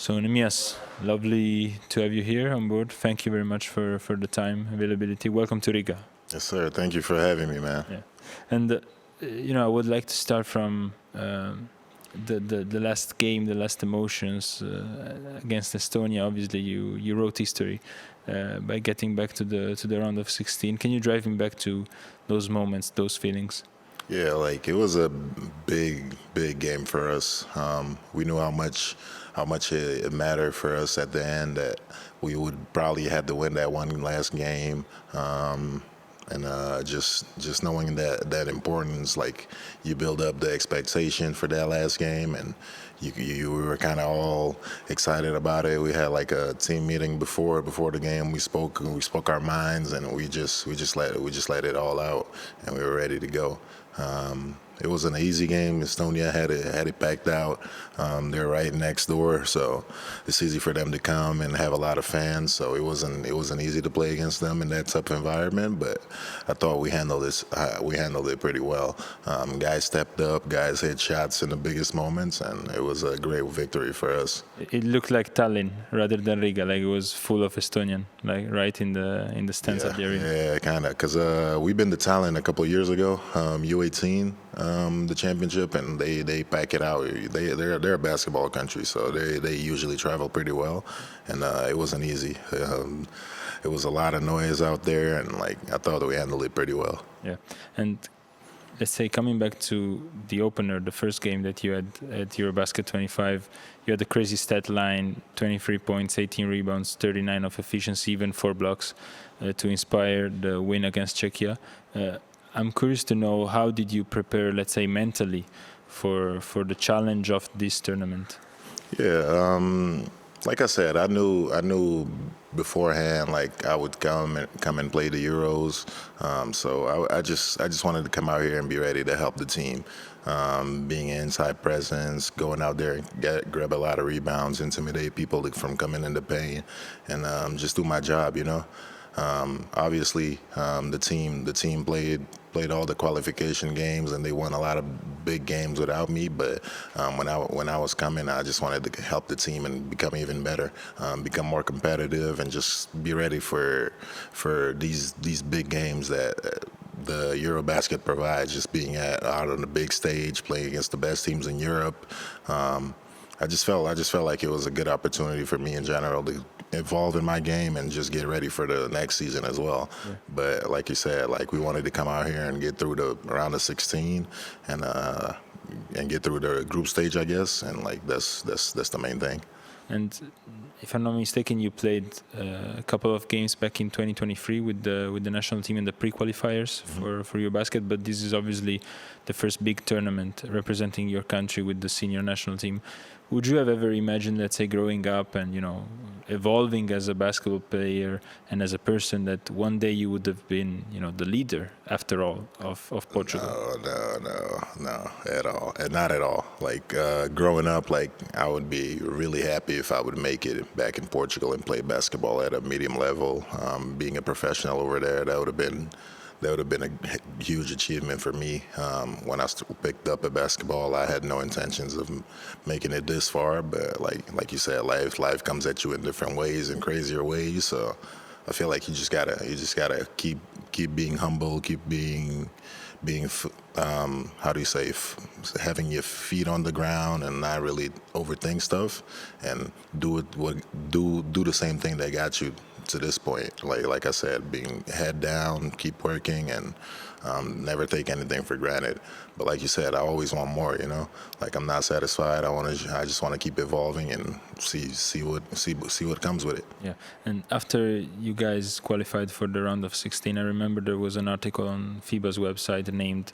So, Neemias, lovely to have you here on board. Thank you very much for the time availability. Welcome to Riga. Yes, sir. Thank you for having me, man. Yeah, and I would like to start from the last game, the last emotions against Estonia. Obviously, you wrote history by getting back to the round of 16. Can you drive me back to those moments, those feelings? Yeah, like it was a big game for us. We knew how much it mattered for us at the end that we would probably have to win that one last game. And just knowing that importance, like you build up the expectation for that last game, and we were kind of all excited about it. We had like a team meeting before the game. We spoke our minds, and we just let it all out, and we were ready to go. It wasn't an easy game. Estonia had it packed out. They're right next door, so it's easy for them to come and have a lot of fans. So it wasn't easy to play against them in that tough environment. But I thought we handled this. We handled it pretty well. Guys stepped up. Guys hit shots in the biggest moments, and it was a great victory for us. It looked like Tallinn rather than Riga. Like it was full of Estonian, like right in the stands of the arena. Yeah, kind of. Because we've been to Tallinn a couple of years ago, U18, the championship, and they pack it out. They're a basketball country, so they usually travel pretty well, and it wasn't easy. It was a lot of noise out there, and like I thought we handled it pretty well. Yeah, and let's say coming back to the opener, the first game that you had at Eurobasket 25, you had a crazy stat line: 23 points, 18 rebounds, 39 of efficiency, even 4 blocks to inspire the win against Czechia. I'm curious to know, how did you prepare, let's say, mentally for the challenge of this tournament? Yeah, like I said, I knew beforehand, like I would come and play the Euros. So I just wanted to come out here and be ready to help the team. Being an inside presence, going out there and grab a lot of rebounds, intimidate people from coming into paint, and just do my job, you know. Obviously, the team played all the qualification games, and they won a lot of big games without me. But when I was coming, I just wanted to help the team and become even better, become more competitive, and just be ready for these big games that the Eurobasket provides. Just being out on the big stage, playing against the best teams in Europe. I just felt like it was a good opportunity for me in general to evolve in my game and just get ready for the next season as well. Yeah. But like you said, like we wanted to come out here and get through the round of 16 and get through the group stage, I guess. And like that's the main thing. And if I'm not mistaken, you played a couple of games back in 2023 with the national team in the pre-qualifiers for Eurobasket, but this is obviously the first big tournament representing your country with the senior national team. Would you have ever imagined, let's say, growing up and evolving as a basketball player and as a person, that one day you would have been the leader, after all, of Portugal? No, at all, and not at all. Like growing up, like I would be really happy if I would make it back in Portugal and play basketball at a medium level. Being a professional over there, that would have been a huge achievement for me. When I picked up at basketball, I had no intentions of making it this far, but like you said, life comes at you in different ways, in crazier ways. So I feel like you just gotta keep being humble, keep being how do you say, having your feet on the ground and not really overthink stuff, and do the same thing that got you to this point. Like I said, being head down, keep working, and never take anything for granted. But like you said, I always want more. Like I'm not satisfied. I just want to keep evolving and see what comes with it. Yeah. And after you guys qualified for the round of 16, I remember there was an article on FIBA's website named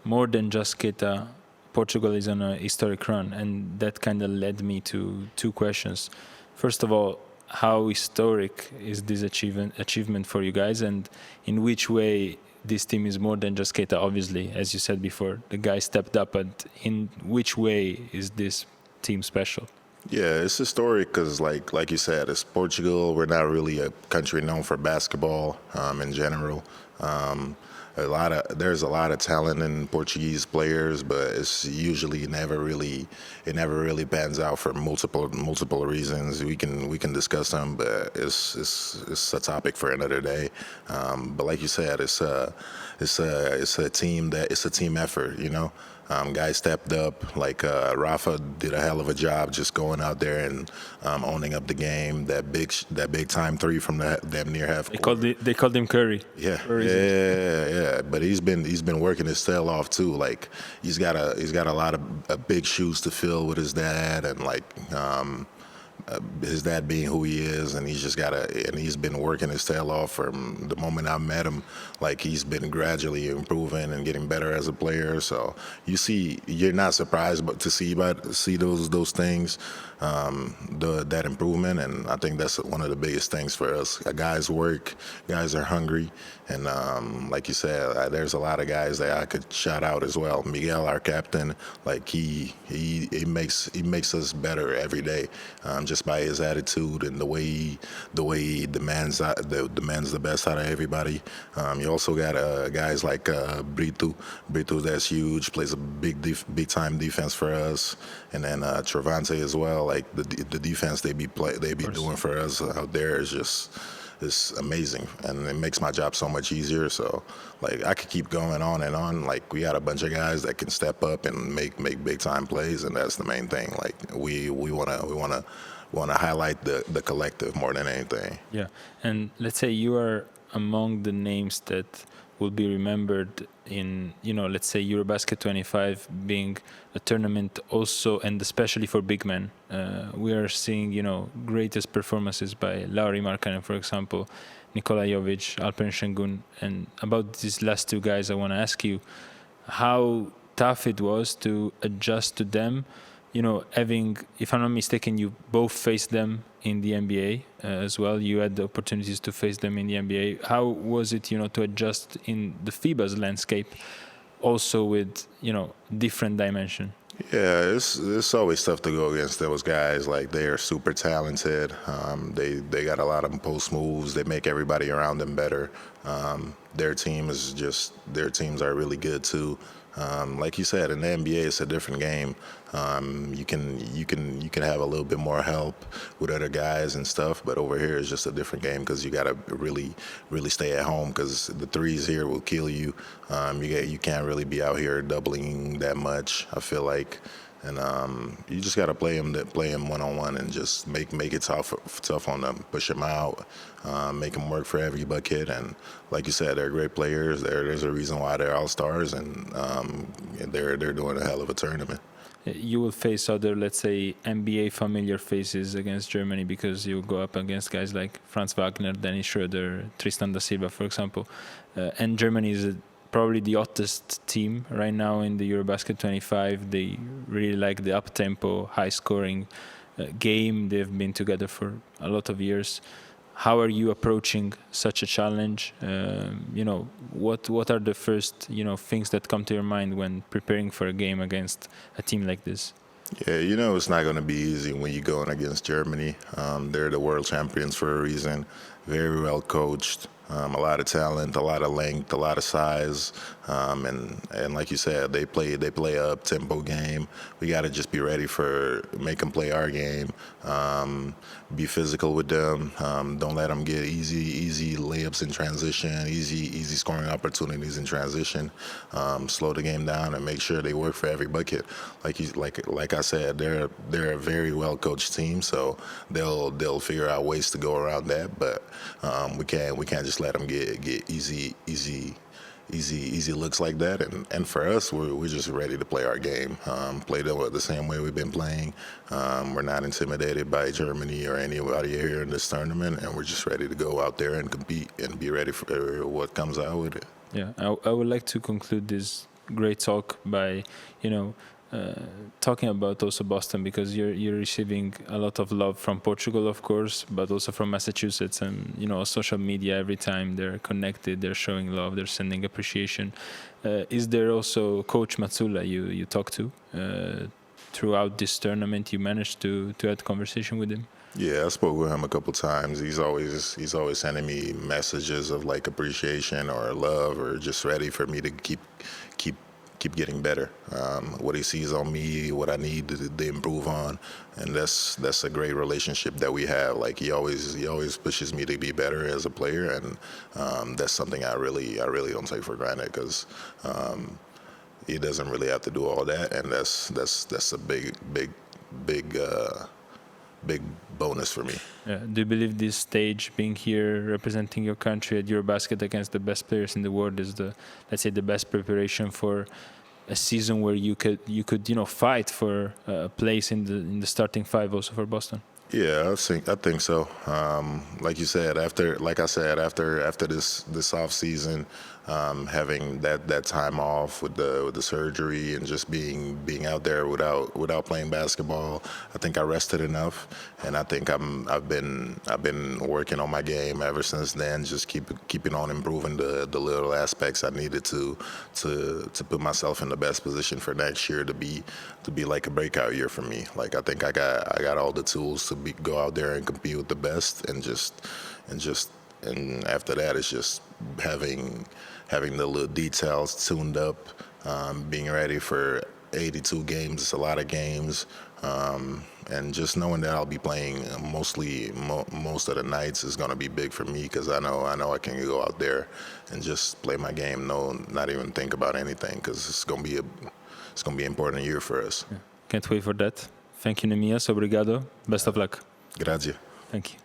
"More Than Just Queta, Portugal is on a historic run," and that kind of led me to 2 questions. First of all, how historic is this achievement for you guys, and in which way this team is more than just Queta? Obviously, as you said before, the guy stepped up, but in which way is this team special? Yeah, it's historic because, like you said, it's Portugal. We're not really a country known for basketball in general. there's a lot of talent in Portuguese players, but it's usually never really pans out for multiple reasons. We can discuss them, but it's a topic for another day. But like you said, it's a team effort, you know. Guys stepped up, like Rafa did a hell of a job just going out there and owning up the game. That big time three from the damn near half court. They called him Curry. Yeah. But he's been working his tail off too. Like he's got a lot of big shoes to fill with his dad, and like his dad being who he is, and he's been working his tail off from the moment I met him. Like he's been gradually improving and getting better as a player. So you're not surprised, but to see those things, that improvement, and I think that's one of the biggest things for us. Guys work, guys are hungry, and like you said, there's a lot of guys that I could shout out as well. Miguel, our captain, like he makes us better every day, just by his attitude and the way he demands the best out of everybody. You also got guys like Brito, that's huge, plays a big time defense for us, and then Travante as well. Like the defense they be doing for us out there is amazing, and it makes my job so much easier. So like I could keep going on and on. Like we got a bunch of guys that can step up and make big time plays, and that's the main thing. Like we want to highlight the collective more than anything. Yeah, and let's say you are among the names that will be remembered in, let's say Eurobasket 25 being a tournament also, and especially for big men. We are seeing, greatest performances by Lauri Markkanen, for example, Nikola Jovic, Alperen Şengün. And about these last two guys, I want to ask you how tough it was to adjust to them. Having, if I'm not mistaken, you both faced them in the NBA as well. You had the opportunities to face them in the NBA. How was it, to adjust in the FIBA's landscape, also with, different dimension? Yeah, it's always tough to go against those guys. Like they are super talented. They got a lot of post moves. They make everybody around them better. Their teams are really good too. Like you said, in the NBA, it's a different game. You can have a little bit more help with other guys and stuff, but over here it's just a different game because you gotta really stay at home because the threes here will kill you. You can't really be out here doubling that much, I feel like. And you just gotta play him one-on-one and just make it tough on them, push them out, make them work for every bucket. And like you said, they're great players. There's a reason why they're all stars, and they're doing a hell of a tournament. You will face other, let's say, NBA familiar faces against Germany because you go up against guys like Franz Wagner, Dennis Schroeder, Tristan da Silva, for example. And Germany is probably the hottest team right now in the Eurobasket 25. They really like the up-tempo, high-scoring game. They've been together for a lot of years. How are you approaching such a challenge? What are the first, things that come to your mind when preparing for a game against a team like this? Yeah, it's not going to be easy when you're going against Germany. They're the world champions for a reason. Very well coached. A lot of talent, a lot of length, a lot of size, and like you said, they play a up-tempo game. We got to just be ready make them play our game. Be physical with them. Don't let them get easy layups in transition, easy scoring opportunities in transition. Slow the game down and make sure they work for every bucket. Like I said, they're a very well coached team, so they'll figure out ways to go around that. But we can't just let them get easy looks like that. And for us, we're just ready to play our game, play the same way we've been playing. We're not intimidated by Germany or anybody here in this tournament, and we're just ready to go out there and compete and be ready for what comes out with it. Yeah, I would like to conclude this great talk by, talking about also Boston, because you're receiving a lot of love from Portugal, of course, but also from Massachusetts, and social media. Every time they're connected, they're showing love, they're sending appreciation. Is there also Coach Mazzulla you talk to? throughout this tournament you managed to have conversation with him? Yeah, I spoke with him a couple times. He's always sending me messages of like appreciation or love or just ready for me to keep getting better. What he sees on me, what I need to improve on, and that's a great relationship that we have. Like he always pushes me to be better as a player, and that's something I really don't take for granted because he doesn't really have to do all that, and that's a big bonus for me. Do you believe this stage, being here representing your country at Eurobasket against the best players in the world, is let's say the best preparation for a season where you could fight for a place in the starting five also for Boston? Yeah, I think so. Like you said, after this off season, having that time off with the surgery and just being out there without playing basketball, I think I rested enough, and I think I've been working on my game ever since then. Just keeping on improving the little aspects I needed to put myself in the best position for next year to be like a breakout year for me. Like I think I got all the tools to go out there and compete with the best, and after that it's just having the little details tuned up, being ready for 82 games. It's a lot of games, and just knowing that I'll be playing most of the nights is going to be big for me because I know I can go out there and just play my game, not even think about anything, because it's going to be an important year for us. Yeah. Can't wait for that. Thank you, Neemias. Obrigado. Best of luck. Grazie. Thank you.